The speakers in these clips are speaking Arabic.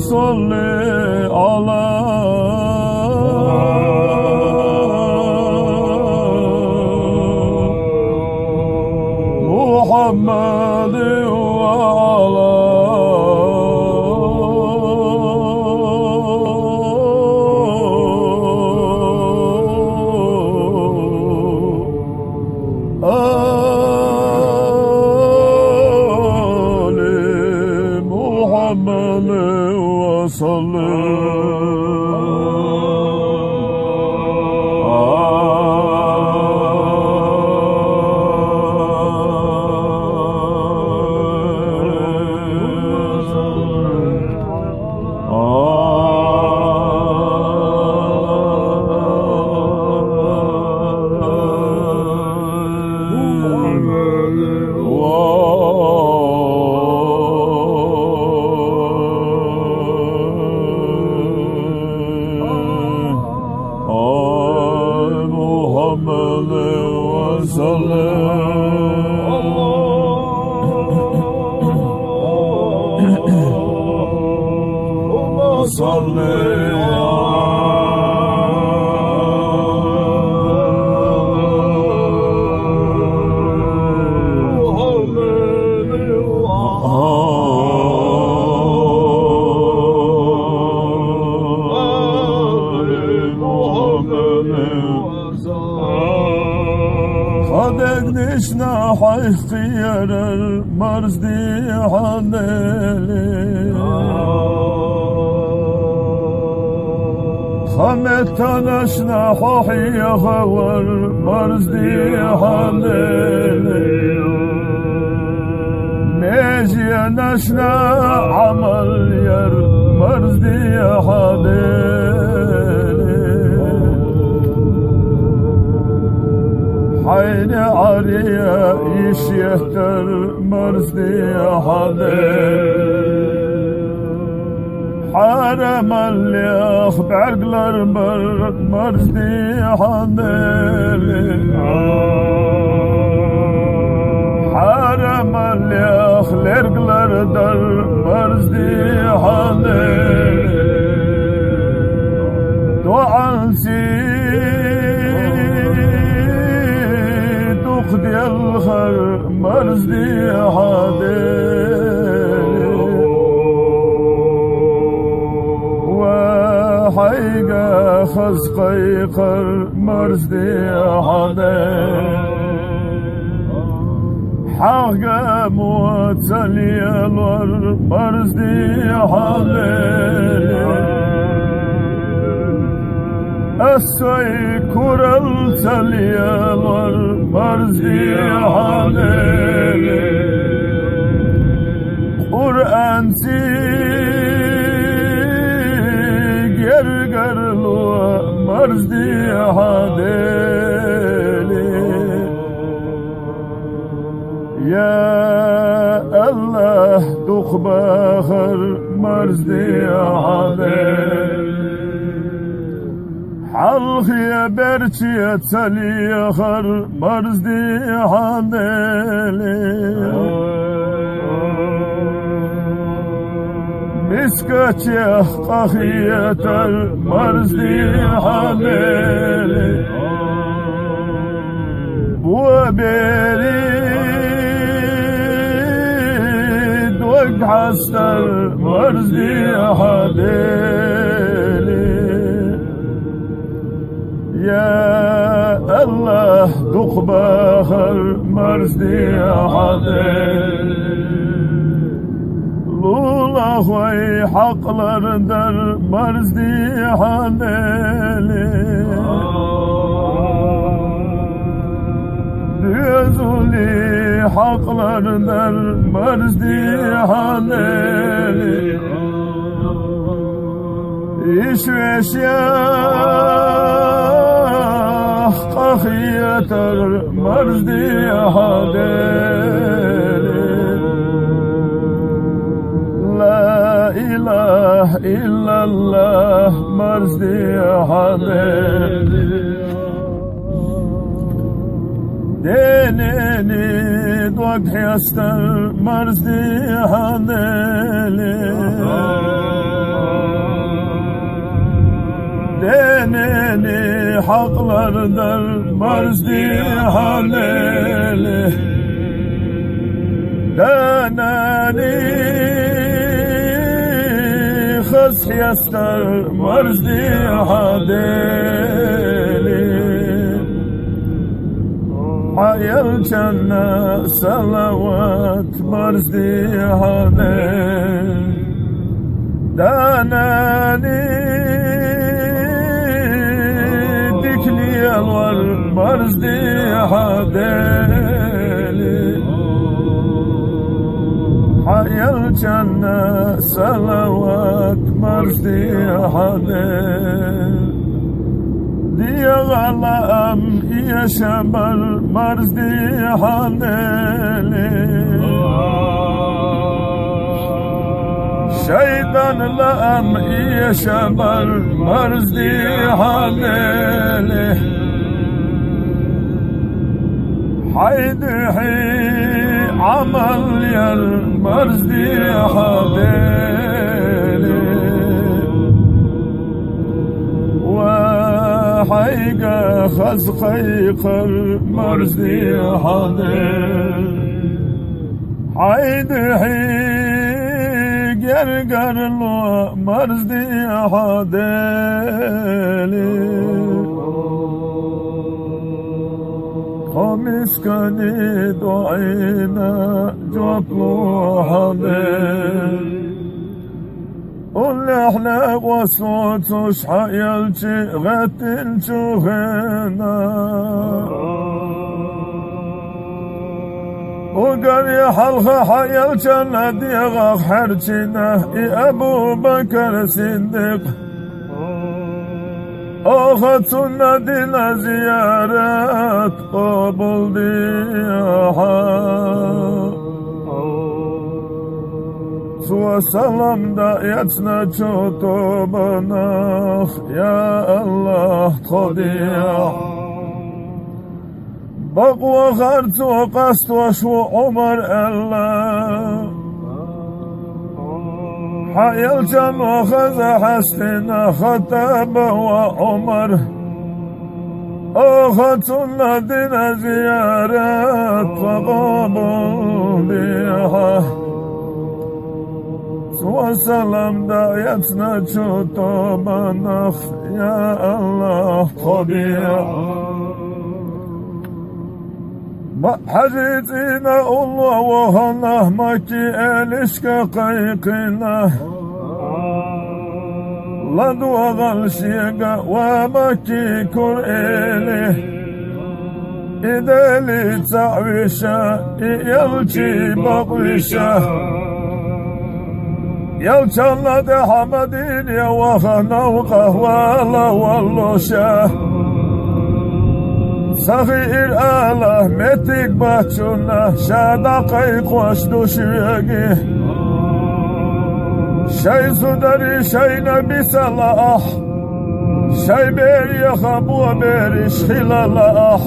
صل على محمد وعلى آل محمد وسلم. صل نشنا حيخير المرز دي حنالي خمتنشنا حوحي خور مرز دي حنالي نيجي نشنا عمل ير مرز دي حنالي حين عريا يشيهتر مرزدي حدي حرم اللي أخبر قلر مرزدي حدي حرم اللي أخلر قلر در مرزدي حدي دوعنسي دي الخر مرزدي حدي وحيقا خزقي قر مرزدي حدي حقا موتسلي الور مرزدي حدي أسوي كورل تليالور مرزي حالي قرآن سيق يرقرلو مرزي حالي يا الله دوخ باخر مرزي حالي حلخ يا برشي تسلي خر مرزدي حنالي مسكت يا قخية المرزدي حنالي وبريد وقحستر مرزدي حنالي يا الله دوخ باخر مرزدي حدي لولا خوي حقلر در مرزدي حنالي يزولي حقلر در مرزدي حنالي يشويش يا قخية مرزدي حدي إله إلا الله مرزدي حبيبي دينيني دوك حيستر مرزدي حبيبي deneni haklardır marzdi haleli deneni khasiyastar marzdi hadeli hayal canna salavat marzdi hadeli deneni var marzdi hadeli hayal canna salavat marzdi hadeli diye galam yaşamar marzdi hadeli şeytanla am yaşamar marzdi hadeli haydi amal yer marzdi hadeli ve hayga khazqayqar marzdi hadeli haydi gergarlo marzdi hadeli خمسكني دعينا جطلو حبيب قل احنا وصوت حيالتي غتل شوهنا وقال يا حلقة حيالتنا ديغا حرتنا يا ابو بكر صديق أخذتنا دينا زيارات قبل ديها سوى سلام دايتنا جوتوبنا يا الله قضية بقوى غرت وقست وشو عمر الله حيال جان وخذ حسنا خطاب وعمر أخذتنا دينا زيارات وقبول بها سوى سلام دايتنا جوتوبنا يا الله طبيعة حجيتنا الله وهنا مكي الاشك قيقنا لدو غلشيقا ومكي كرئيلي إدالي تعويشا يلجي بقويشا يلجلنا دي حمدين يا وهنا وقهوالا واللوشا صغير آله متك باتشونا شادا قيق واشدو شويقي شي زدري شي نبي صلاح شي بيري خبو بيري شخلالاح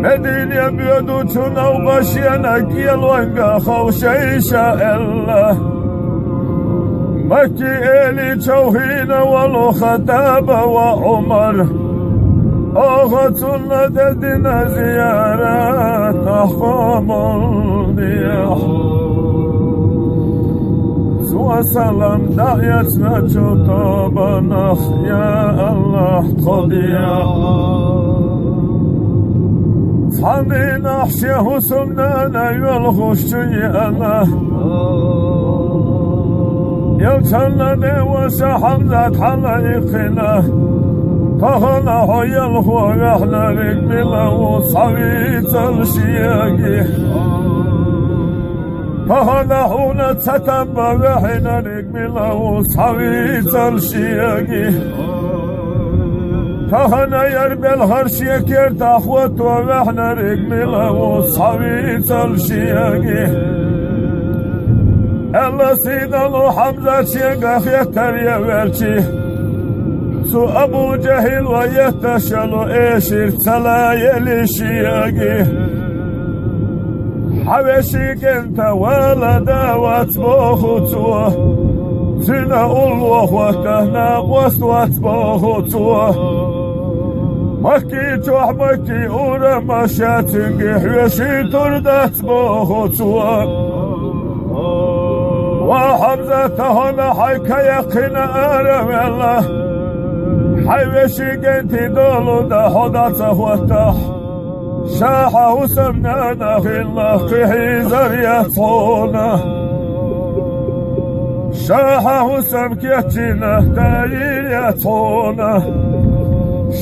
مدينة بيدو تشونا وغشينا كيل وانقا خوشي شاء الله مكي إلي توهينا ولو خطابة وعمر أخذتنا ددنا زيارات أحقام الضياح سوى سلام دعيتنا جطابنا يا الله قضية صحبينا حشيه سمنانا يلغشي أنا يلتنا نوسى حمزة حليقنا فهنا هيا الخوة احنا رجلنا وصحبيت الشياقي فهنا هنا تتبع احنا رجلنا وصحبيت الشياقي فهنا يربي الخرشيك يرتاح واحنا رجلنا وصحبيت الشياقي Ella Sinalu Hamza Çengah yeter yevelçi Su Abu Cehil ve yetteşelu eşir Tela yelişiyagi Haveşi kente velada vatbohu tuva Zina ulvah ve tehna vatbohu tuva Makki tuh makki ura maşatingi Hveşi turdat bohu tuva وحمزة هنا حيك يقين أرم الله حيوشي قنتي دولو ده حداته وتح شاحه سمنانا في الله قحي زريطونا شاحه سمكيتنا داير يطونا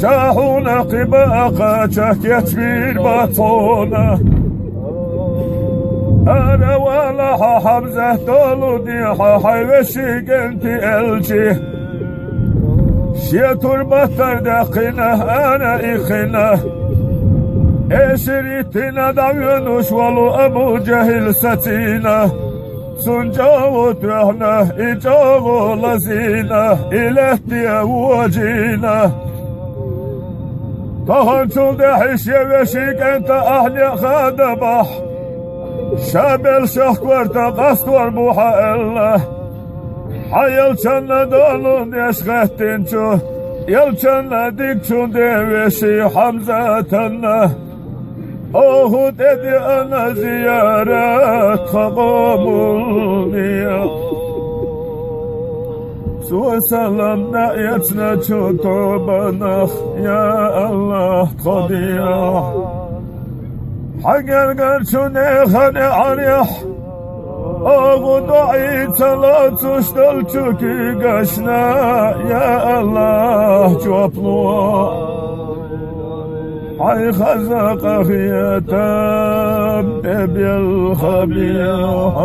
شاحونا قباقاتك يتبير بطونا أنا ولا حمزة دولو ديحة حيوشي قنتي ألجي شيطر بطر دقنا أنا إخنا إشريتنا دعونوش ولو أبو جهل ستينا سنجاو تهنا إجاو لزينا إلهتي وجينا طهنتو دحش يوشي قنت أهلي خادبح شابل شخور تقصور بوحا الله حيال چنا دولون يشغتين چو يل چنا ديك چون ديوشي حمزتنا اوهو ددي انا زيارات خقامونيا سوى سلام نايتنا چو توبنخ يا الله قديا حقر قرشوني خاني عريح أغو دعي تلاتوش دلچوكي قشنا يا الله جوابلوا حي خزق خياتام بيبي الخبيح